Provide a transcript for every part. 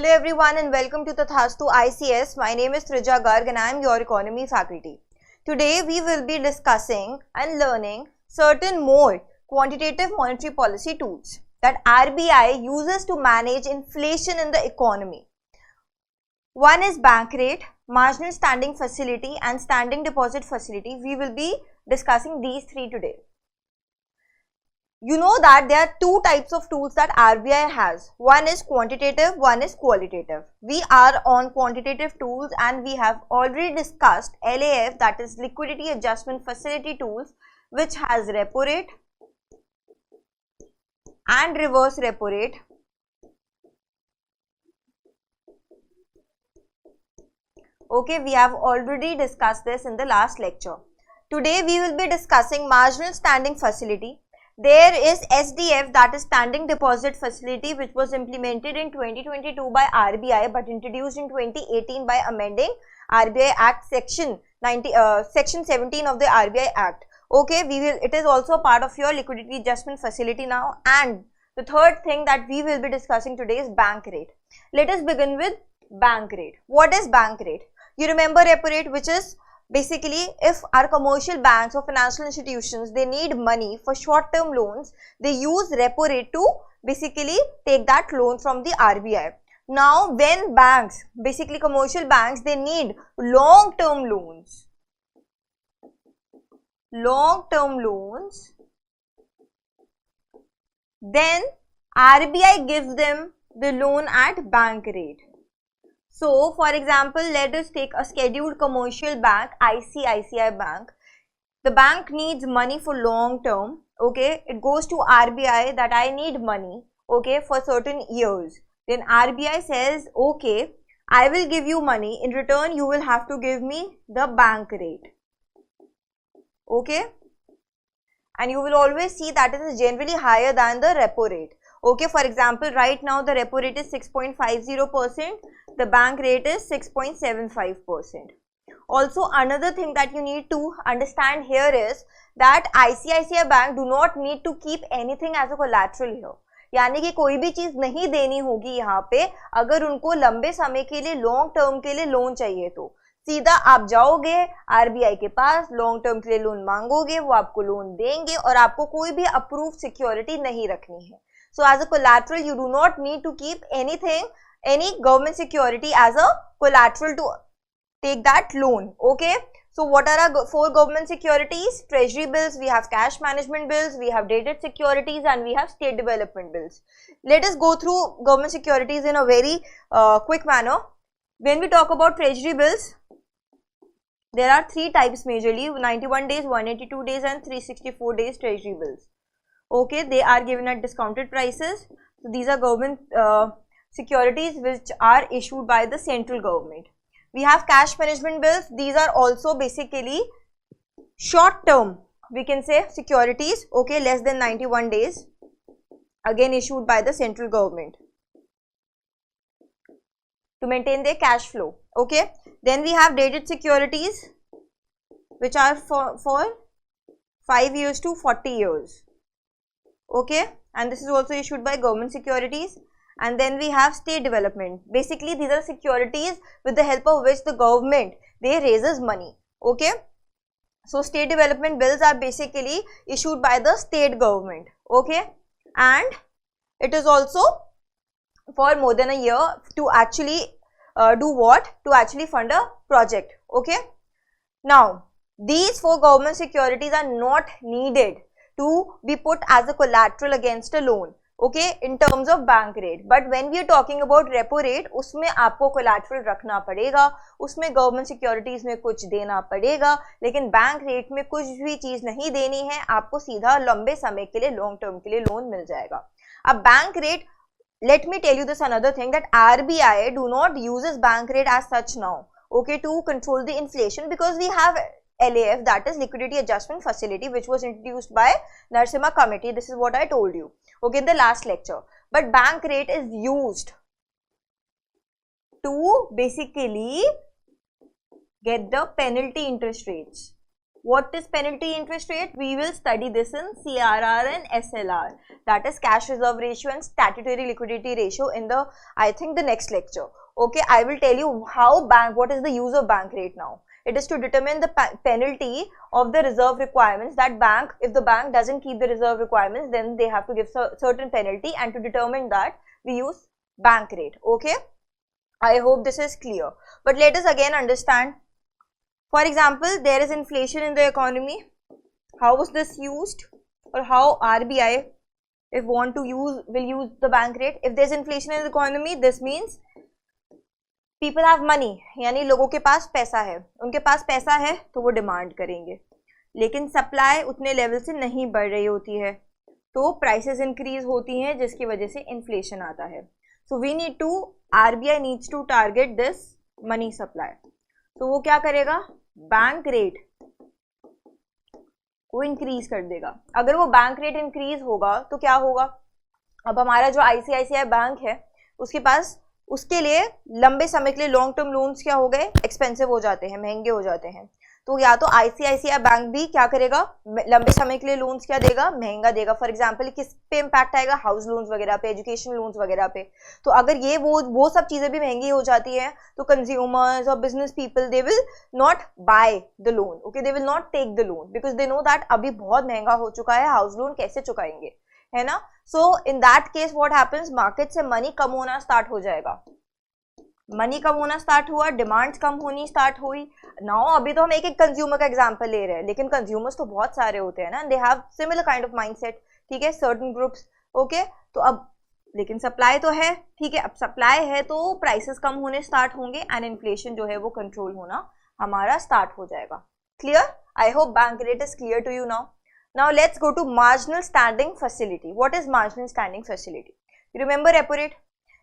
Hello everyone and welcome to Tathastu ICS. My name is Trija Garg and I am your economy faculty. Today we will be discussing and learning certain more quantitative monetary policy tools that RBI uses to manage inflation in the economy. One is bank rate, marginal standing facility and standing deposit facility. We will be discussing these three today. You know that there are two types of tools that RBI has. One is quantitative, one is qualitative. We are on quantitative tools and we have already discussed LAF, that is liquidity adjustment facility tools, which has repo rate and reverse repo rate. Okay, we have already discussed this in the last lecture. Today we will be discussing marginal standing facility. There is SDF, that is standing deposit facility, which was implemented in 2022 by RBI but introduced in 2018 by amending RBI Act section 17 of the RBI Act. Okay, it is also part of your liquidity adjustment facility now. And the third thing that we will be discussing today is bank rate. Let us begin with bank rate. What is bank rate? You remember repo rate, which is basically, if our commercial banks or financial institutions, they need money for short-term loans, they use repo rate to basically take that loan from the RBI. Now, when banks, basically commercial banks, they need long-term loans, then RBI gives them the loan at bank rate. So, for example, let us take a scheduled commercial bank, ICICI Bank. The bank needs money for long term, okay. It goes to RBI that I need money, okay, for certain years. Then RBI says, okay, I will give you money. In return, you will have to give me the bank rate, okay. And you will always see that it is generally higher than the repo rate. Okay, for example, right now the repo rate is 6.50%, the bank rate is 6.75%. Also, another thing that you need to understand here is that ICICI Bank do not need to keep anything as a collateral here. यानी कि कोई भी चीज नहीं देनी होगी यहाँ पे, अगर उनको लंबे समय के लिए लॉन्ग टर्म के लिए लोन चाहिए तो सीधा आप जाओगे आरबीआई के पास, लॉन्ग टर्म के लिए लोन मांगोगे, वो आपको लोन देंगे और आपको कोई भी अप्रूव सिक्योरिटी नहीं रखनी है. So as a collateral, you do not need to keep anything, any government security as a collateral to take that loan. Okay. So what are our four government securities? Treasury bills, we have cash management bills, we have dated securities and we have state development bills. Let us go through government securities in a very quick manner. When we talk about treasury bills, there are three types majorly: 91 days, 182 days and 364 days treasury bills. Okay, they are given at discounted prices. So these are government securities which are issued by the central government. We have cash management bills. These are also basically short term, we can say, securities, okay, less than 91 days, again issued by the central government to maintain their cash flow. Okay, then we have dated securities which are for 5 years to 40 years. Okay, and this is also issued by government securities. And then we have state development. Basically, these are securities with the help of which the government, they raises money. Okay, so state development bills are basically issued by the state government. Okay, and it is also for more than a year to actually do what? To actually fund a project. Okay, now these four government securities are not needed to be put as a collateral against a loan, okay, in terms of bank rate. But when we are talking about repo rate, उसमें आपको collateral रखना पड़ेगा, उसमें government securities में कुछ देना पड़ेगा, लेकिन bank rate में कुछ भी चीज नहीं देनी है, आपको सीधा लंबे समय के लिए, long term के लिए लोन मिल जाएगा. अब bank rate, let me tell you this another thing, that RBI do not uses bank rate as such now, okay, to control the inflation, because we have LAF, that is liquidity adjustment facility, which was introduced by Narasimha committee. This is what I told you, okay, in the last lecture. But bank rate is used to basically get the penalty interest rates. What is penalty interest rate? We will study this in CRR and SLR, that is cash reserve ratio and statutory liquidity ratio in the, I think, the next lecture. Okay, I will tell you how what is the use of bank rate now. It is to determine the penalty of the reserve requirements that bank, if the bank doesn't keep the reserve requirements, then they have to give certain penalty, and to determine that we use bank rate. Okay, I hope this is clear. But let us again understand. For example, there is inflation in the economy. How is this used, or how RBI, if want to use, will use the bank rate? If there is inflation in the economy, this means people have money, यानी लोगों के पास पैसा है, उनके पास पैसा है तो वो डिमांड करेंगे, लेकिन सप्लाई उतने लेवल से नहीं बढ़ रही होती है, तो प्राइसेस इंक्रीज होती हैं, जिसकी वजह से इन्फ्लेशन आता है. So we need to, RBI needs to target this money supply. तो वो क्या करेगा, बैंक रेट को इंक्रीज कर देगा. अगर वो बैंक रेट इंक्रीज होगा तो क्या होगा, अब हमारा जो ICICI बैंक है उसके पास, उसके लिए लंबे समय के लिए लॉन्ग टर्म लोन्स क्या हो गए, एक्सपेंसिव हो जाते हैं, महंगे हो जाते हैं. तो या तो ICICI बैंक भी क्या करेगा, लंबे समय के लिए लोन्स क्या देगा, महंगा देगा. फॉर एग्जांपल किस पे इम्पैक्ट आएगा, हाउस लोन्स वगैरह पे, एजुकेशन लोन्स वगैरह पे. तो अगर ये वो सब चीजें भी महंगी हो जाती है तो कंज्यूमर्स और business people, they will not buy the loan. Okay, they will not take the loan because they know that अभी बहुत महंगा हो चुका है, हाउस लोन कैसे चुकाएंगे, है ना. So in that case what happens, market से मनी कम होना स्टार्ट हो जाएगा. मनी कम होना स्टार्ट हुआ, डिमांड्स कम होनी स्टार्ट हुई. नाउ अभी तो हम एक एक कंज्यूमर का एग्जांपल ले रहे हैं, लेकिन कंज्यूमर्स तो बहुत सारे होते हैं ना, they have similar kind of mindset. ठीक है, सर्टेन ग्रुप्स. ओके, तो अब लेकिन सप्लाई तो है. ठीक है, अब सप्लाई है तो प्राइसेस कम होने स्टार्ट होंगे एंड इन्फ्लेशन जो है वो कंट्रोल होना हमारा स्टार्ट हो जाएगा. Clear? I hope bank rate is clear to you now. Now let's go to marginal standing facility. What is marginal standing facility? You remember repo rate?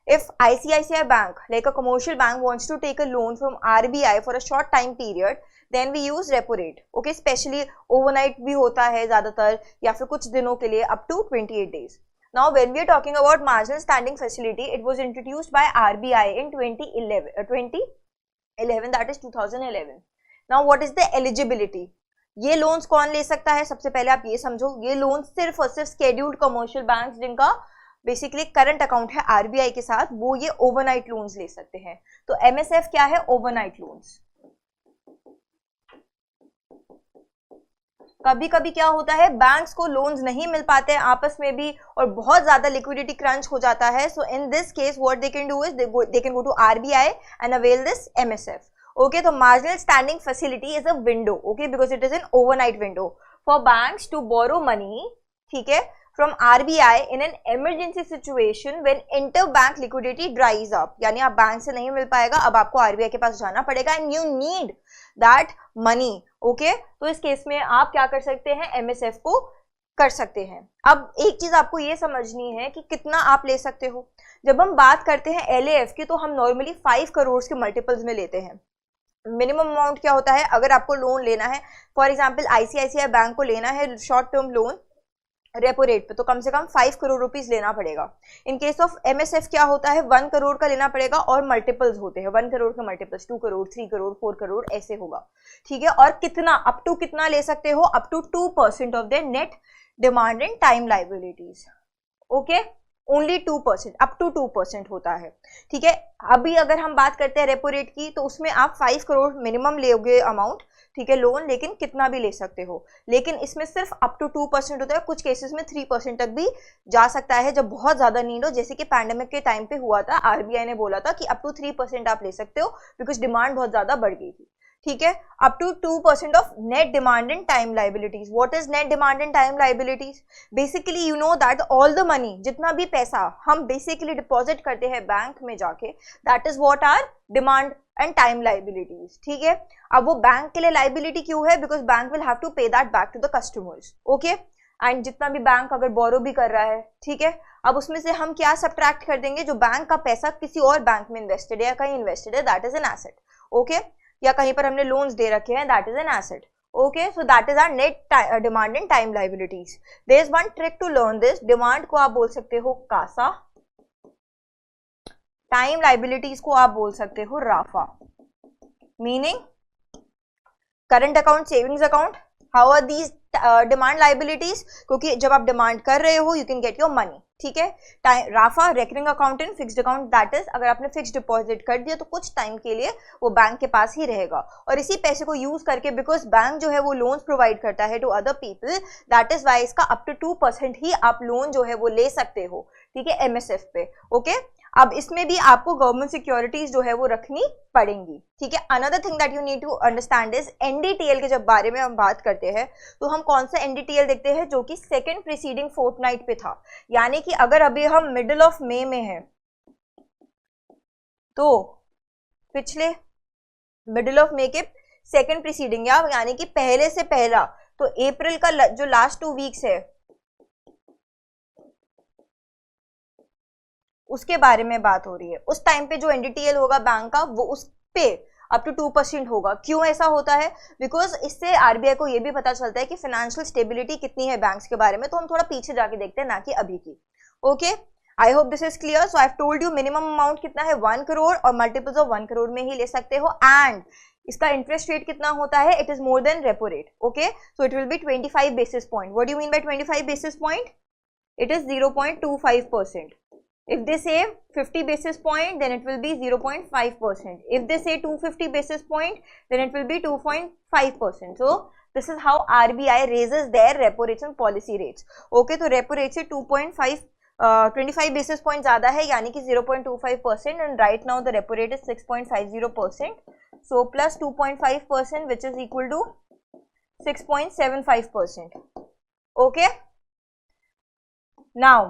If ICICI Bank, like a commercial bank, wants to take a loan from RBI for a short time period, then we use repo rate. Okay, especially overnight भी होता है ज़्यादातर, या फिर कुछ दिनों के लिए up to 28 days. Now when we are talking about marginal standing facility, it was introduced by RBI in 2011, that is 2011. Now what is the eligibility? ये लोन्स कौन ले सकता है, सबसे पहले आप ये समझो, ये लोन सिर्फ और सिर्फ स्केड्यूल्ड कमर्शियल बैंक्स जिनका बेसिकली करंट अकाउंट है RBI के साथ, वो ये ओवरनाइट लोन्स ले सकते हैं. तो MSF क्या है, ओवरनाइट लोन्स. कभी कभी क्या होता है, बैंक्स को लोन्स नहीं मिल पाते हैं आपस में भी, और बहुत ज्यादा लिक्विडिटी क्रंच हो जाता है. So in this case what they can do is they can go to RBI and avail this MSF. Okay, so marginal standing facility is a window, okay, because it is an overnight window for banks to borrow money, ठीक है, from RBI in an emergency situation when interbank liquidity dries up. यानी आप bank से नहीं मिल पाएगा, अब आपको RBI के पास जाना पड़ेगा and you need that money, okay. तो इस केस में आप क्या कर सकते हैं, MSF को कर सकते हैं. अब एक चीज आपको ये समझनी है कि कितना आप ले सकते हो. जब हम बात करते हैं LAF की, तो हम नॉर्मली 5 करोड़ के मल्टीपल्स में लेते हैं. मिनिमम अमाउंट क्या होता है, अगर आपको लोन लेना है, फॉर एग्जांपल ICICI बैंक को लेना है short term loan repo rate पे, तो कम से कम 5 करोड़ रुपीस लेना पड़ेगा. इन केस ऑफ MSF क्या होता है, 1 करोड़ का लेना पड़ेगा, और मल्टीपल्स होते हैं 1 करोड़ के मल्टीपल्स, 2 करोड़ 3 करोड़ 4 करोड़ ऐसे होगा. ठीक है, और कितना, अप टू कितना ले सकते हो, up to 2% of their net demand and time liabilities. Okay, only 2%, up to 2% होता है. ठीक है, अभी अगर हम बात करते हैं रेपो रेट की, तो उसमें आप 5 करोड़ मिनिमम लोगे अमाउंट, ठीक है, लोन, लेकिन कितना भी ले सकते हो. लेकिन इसमें सिर्फ अप टू 2% होता है, कुछ केसेस में 3% तक भी जा सकता है जब बहुत ज्यादा नीड हो, जैसे कि पैंडेमिक के टाइम पे हुआ था. RBI ने बोला था कि अप टू 3% आप ले सकते हो बिकॉज डिमांड बहुत ज्यादा बढ़ गई थी. ठीक है, up to 2% of net demand and time liabilities. What is net demand and time liabilities? Basically you know that all the money, जितना भी पैसा हम बेसिकली डिपॉजिट करते हैं बैंक में जाके, that is what are demand and time liabilities. ठीक है, अब वो बैंक के लिए लाइबिलिटी क्यों है, because bank will have to pay that back to the customers. Okay, and जितना भी बैंक अगर बोरो भी कर रहा है, ठीक है, अब उसमें से हम क्या सब्ट्रैक्ट कर देंगे, जो बैंक का पैसा किसी और बैंक में इन्वेस्टेड है या कहीं इन्वेस्टेड है, that is an asset. Okay, या कहीं पर हमने लोन्स दे रखे हैं, that is an asset. Okay, so that is our net demand and time liabilities. There is one trick to learn this. Demand को आप बोल सकते हो कासा, टाइम लाइबिलिटीज को आप बोल सकते हो राफा. Meaning current account, savings account, how are these demand liabilities? क्योंकि जब आप डिमांड कर रहे हो you can get your money, ठीक है। राफा recurring account in fixed account, that is अगर आपने फिक्स्ड डिपॉजिट कर दिया तो कुछ टाइम के लिए वो बैंक के पास ही रहेगा, और इसी पैसे को यूज करके, बिकॉज बैंक जो है वो लोन्स प्रोवाइड करता है to other people, that is why इसका अप टू 2% ही आप लोन जो है वो ले सकते हो, ठीक है, एमएसएफ पे, ओके। अब इसमें भी आपको गवर्नमेंट सिक्योरिटीज जो है वो रखनी पड़ेंगी, ठीक है। Another thing that you need to understand is NDTL के जब बारे में हम बात करते हैं तो हम कौन सा एनडीटीएल देखते हैं, जो कि सेकेंड प्रीसीडिंग फोर्टनाइट पे था, यानी कि अगर अभी हम मिडिल ऑफ मे में हैं तो पिछले मिडिल ऑफ मे के सेकेंड प्रीसीडिंग यानी कि पहले से पहला, तो अप्रैल का जो लास्ट 2 वीक्स है उसके बारे में बात हो रही है। उस टाइम पे जो एनडीटीएल होगा बैंक का वो उस पे अप टू 2% होगा। क्यों ऐसा होता है? बिकॉज इससे आरबीआई को ये भी पता चलता है कि फाइनेंशियल स्टेबिलिटी कितनी है बैंक्स के बारे में, तो हम थोड़ा पीछे जाके देखते हैं, ना कि अभी की। Okay, I hope this is clear. So I have told you minimum amount कितना है 1 करोड़, और मल्टीपल्स ऑफ 1 करोड़ में ही ले सकते हो, एंड इसका इंटरेस्ट रेट कितना होता है, it is more than repo rate, okay. So it will be 25 basis point. What do you mean by 25 basis point? It is 0.25%. If they say 50 basis point, then it will be 0.5%. If they say 250 basis point, then it will be 2.5%. So this is how RBI raises their repo rates and policy rates. Okay, तो repo rate से 25 basis point ज़्यादा है, यानी कि 0.25%, and right now the repo rate is 6.50%. So plus 2.5%, which is equal to 6.75%. Okay. Now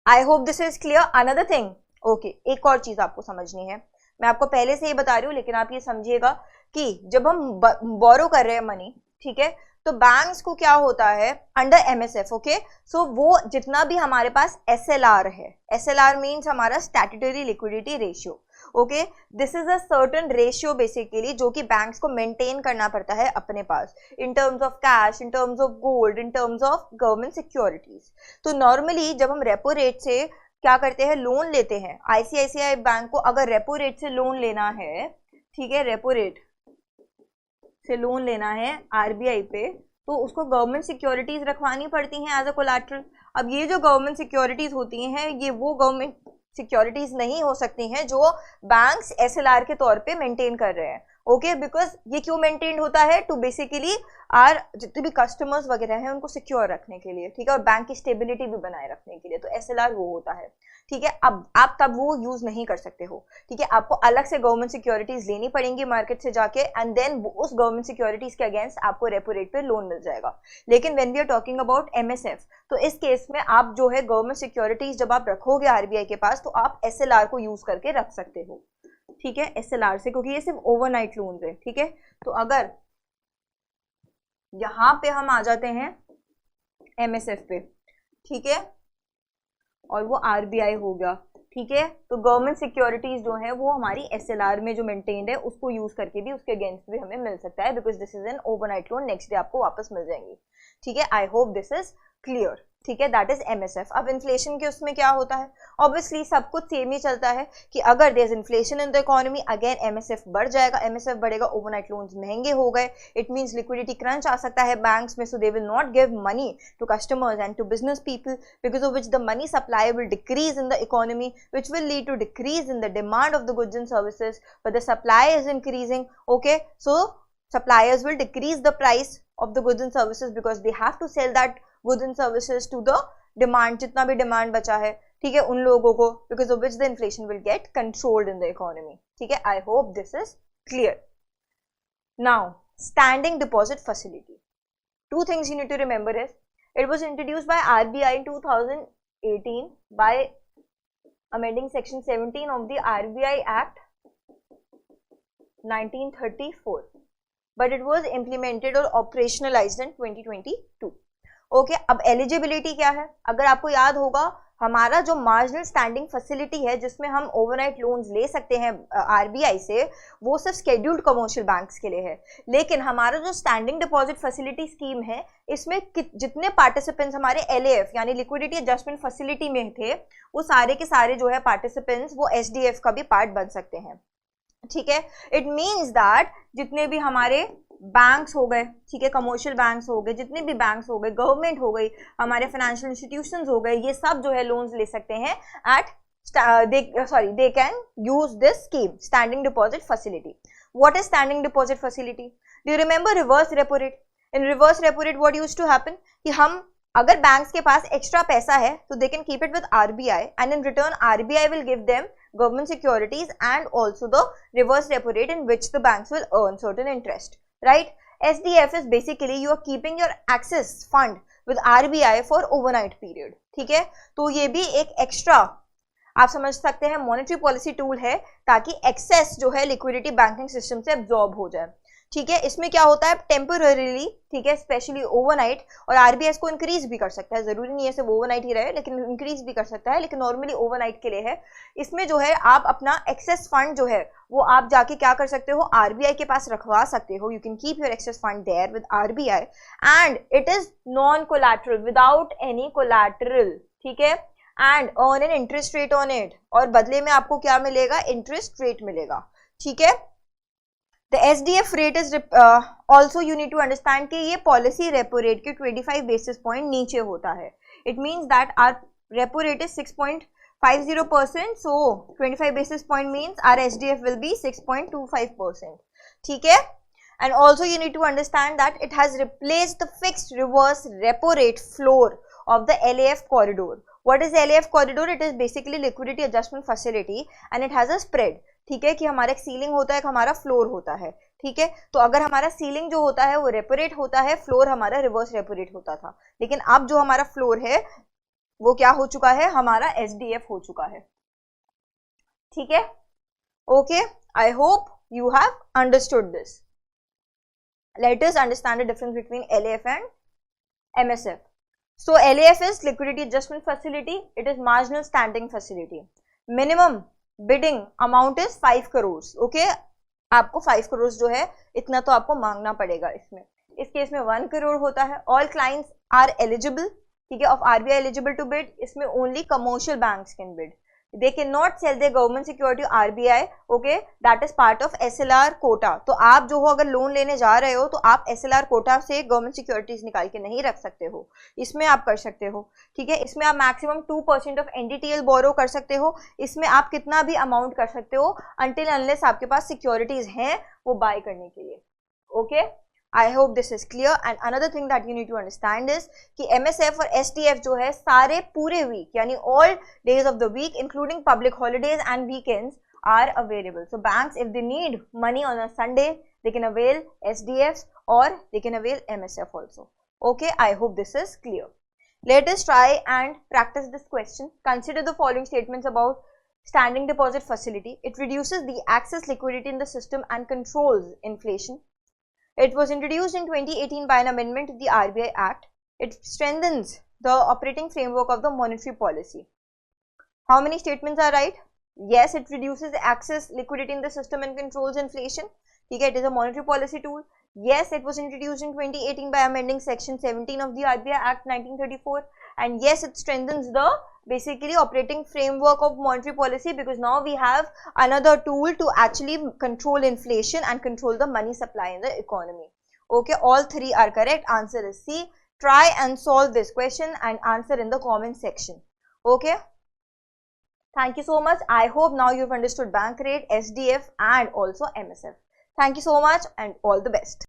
I hope this is clear. Another thing, okay, एक और चीज आपको समझनी है, मैं आपको पहले से ही बता रही हूँ, लेकिन आप ये समझिएगा कि जब हम बोरो कर रहे हैं मनी, ठीक है, तो बैंक्स को क्या होता है अंडर एमएसएफ, ओके, सो वो जितना भी हमारे पास एसएलआर है, एसएलआर मीन्स हमारा statutory liquidity ratio, okay, this is a certain ratio basically जो कि बैंक्स को मेंटेन करना पड़ता है अपने पास, in terms of cash, in terms of gold, in terms of government securities. तो नॉर्मली जब हम रेपो रेट से क्या करते हैं, लोन लेते हैं, आईसीआईसीआई बैंक को अगर रेपो रेट से लोन लेना है, ठीक है, रेपो रेट से लोन लेना है आरबीआई पे, तो उसको गवर्नमेंट सिक्योरिटीज रखवानी पड़ती हैं एज अ कोलैटरल। अब ये जो गवर्नमेंट सिक्योरिटीज होती हैं, ये वो गवर्नमेंट सिक्योरिटीज नहीं हो सकती हैं जो बैंक्स एसएलआर के तौर पे मेंटेन कर रहे हैं, ओके, बिकॉज ये क्यों मेंटेन होता है, टू बेसिकली आर जितने भी कस्टमर्स वगैरह हैं उनको सिक्योर रखने के लिए, ठीक है, और बैंक की स्टेबिलिटी भी बनाए रखने के लिए, तो एसएलआर वो होता है, ठीक है। अब आप तब वो यूज नहीं कर सकते हो, ठीक है, आपको अलग से गवर्नमेंट सिक्योरिटीज लेनी पड़ेंगी मार्केट से जाके, एंड देन उस गवर्नमेंट सिक्योरिटीज के अगेंस्ट आपको रेपो रेट पे लोन मिल जाएगा। लेकिन when we are talking about MSF, तो इस केस में आप जो है गवर्नमेंट सिक्योरिटीज जब आप रखोगे आरबीआई के पास, तो आप एसएलआर को यूज करके रख सकते हो, ठीक है, एसएलआर से, क्योंकि ये सिर्फ ओवरनाइट लोन्स है, ठीक है। तो अगर यहां पे हम आ जाते हैं एमएसएफ पे, ठीक है, और वो आरबीआई हो गया, ठीक है, तो गवर्नमेंट सिक्योरिटीज जो है वो हमारी एसएलआर में जो मेंटेन्ड है उसको यूज करके भी उसके अगेंस्ट भी हमें मिल सकता है, because this is an overnight loan, next day आपको वापस मिल जाएंगी, ठीक है। I hope this is clear, ठीक है, दैट इज एमएसएफ। अब इन्फ्लेशन के उसमें क्या होता है, ऑब्वियसली सब कुछ सेम ही चलता है कि अगर there is inflation in the economy, again MSF बढ़ जाएगा, एमएसएफ बढ़ेगा, ओवरनाइट लोन्स महंगे हो गए, इट मींस लिक्विडिटी क्रंच आ सकता है बैंक्स में, so they will not give money to customers and to business people, because of which the money supply will decrease in the economy, which will lead to decrease in the demand of the goods and services, but the supply is increasing, okay, so suppliers will decrease the price of the goods and services because they have to sell that goods and services to the demand, जितना भी demand बचा है, ठीक है, उन लोगों को, because of which the inflation will get controlled in the economy, ठीक है। I hope this is clear. Now, standing deposit facility. Two things you need to remember is, it was introduced by RBI in 2018 by amending section 17 of the RBI Act 1934. But it was implemented or operationalized in 2022. Okay, अब eligibility क्या है, अगर आपको याद होगा हमारा जो marginal standing facility है जिसमें हम ओवरनाइट लोन्स ले सकते हैं आरबीआई से, वो सिर्फ शेड्यूल्ड कमर्शियल बैंक्स के लिए है, लेकिन हमारा जो स्टैंडिंग डिपॉजिट फैसिलिटी स्कीम है, इसमें जितने पार्टिसिपेंट्स हमारे एलएएफ यानी लिक्विडिटी एडजस्टमेंट फैसिलिटी में थे, वो सारे के सारे जो है पार्टिसिपेंट्स वो एसडीएफ का भी पार्ट बन सकते हैं, ठीक है, इट मीन्स दैट जितने भी हमारे बैंक्स हो गए, ठीक है, कमर्शियल बैंक्स हो गए, जितने भी बैंक्स हो गए, गवर्नमेंट हो गई, हमारे फाइनेंशियल इंस्टीट्यूशंस हो गए, ये सब जो है लोन्स ले सकते हैं eight they can use this scheme, standing deposit facility. What is standing deposit facility? Do you remember reverse repo rate? In reverse repo rate what used to happen कि हम अगर बैंक्स के पास एक्स्ट्रा पैसा है तो they can keep it with RBI and in return RBI will give them government securities and also the reverse repo rate in which the banks will earn certain interest, right? SDF is basically you are keeping your access fund with RBI for overnight period, ठीक है, तो ये भी एक extra आप समझ सकते हैं मॉनेटरी पॉलिसी टूल है ताकि एक्सेस जो है लिक्विडिटी बैंकिंग सिस्टम से एब्जॉर्ब हो जाए, ठीक है। इसमें क्या होता है टेम्पोररीली, ठीक है, स्पेशली ओवरनाइट, और आरबीआई इसको इंक्रीज भी कर सकता है, जरूरी नहीं है सिर्फ ओवरनाइट ही रहे, लेकिन इंक्रीज भी कर सकता है, लेकिन नॉर्मली ओवरनाइट के लिए है। इसमें जो है आप अपना एक्सेस फंड जो है वो आप जाके क्या कर सकते हो, आरबीआई के पास रखवा सकते हो, you can keep your excess fund there with RBI and it is non collateral, without any collateral, ठीक है, and earn an interest rate on it, और बदले में आपको क्या मिलेगा, इंटरेस्ट रेट मिलेगा, ठीक है। The SDF rate is also you need to understand कि ये पॉलिसी रेपो रेट के 25 बेसिस पॉइंट नीचे होता है। It means that our repo rate is 6.50%, so 25 basis point means our SDF will be 6.25%, ठीक है। And also you need to understand that it has replaced the fixed reverse repo rate floor of the LAF corridor. What is LAF corridor? It is basically liquidity adjustment facility and it has a spread, ठीक है, कि हमारा एक ceiling होता है, एक हमारा floor होता है, ठीक है। तो अगर हमारा सीलिंग जो होता है वो रेपो रेट होता है, फ्लोर हमारा रिवर्स रेपो रेट होता था, लेकिन अब जो हमारा फ्लोर है वो क्या हो चुका है, हमारा एसडीएफ हो चुका है, ठीक है। Okay, I hope you have understood this. Let us understand the difference between LAF and MSF. So LAF is liquidity adjustment facility, it is marginal standing facility. Minimum bidding amount is 5 crores, okay? आपको 5 crores जो है इतना तो आपको मांगना पड़ेगा इसमें। इस केस में 1 crore होता है। All clients are eligible, ठीक है, of RBI eligible to bid. इसमें only commercial banks can bid. They cannot sell their government security to RBI, okay? That is part of SLR quota. तो आप जो हो अगर लोन लेने जा रहे हो तो आप SLR कोटा से गवर्नमेंट सिक्योरिटीज निकाल के नहीं रख सकते हो, इसमें आप कर सकते हो, ठीक है। इसमें आप मैक्सिमम 2% ऑफ NDTL बोरो कर सकते हो, इसमें आप कितना भी अमाउंट कर सकते हो अनटिल अनलेस आपके पास सिक्योरिटीज हैं वो बाय करने के लिए, okay. I hope this is clear. And another thing that you need to understand is कि MSF और STF जो है सारे पूरे week यानी all days of the week including public holidays and weekends are available. So banks if they need money on a Sunday they can avail SDFs or they can avail MSF also. Okay, I hope this is clear. Let us try and practice this question. Consider the following statements about standing deposit facility. It reduces the excess liquidity in the system and controls inflation. It was introduced in 2018 by an amendment to the RBI Act. It strengthens the operating framework of the monetary policy. How many statements are right? Yes, it reduces excess liquidity in the system and controls inflation. Okay, it is a monetary policy tool. Yes, it was introduced in 2018 by amending Section 17 of the RBI Act 1934. And yes, it strengthens the basically operating framework of monetary policy because now we have another tool to actually control inflation and control the money supply in the economy. Okay, all three are correct. Answer is C. Try and solve this question and answer in the comment section. Okay. Thank you so much. I hope now you've understood bank rate, SDF and also MSF. Thank you so much and all the best.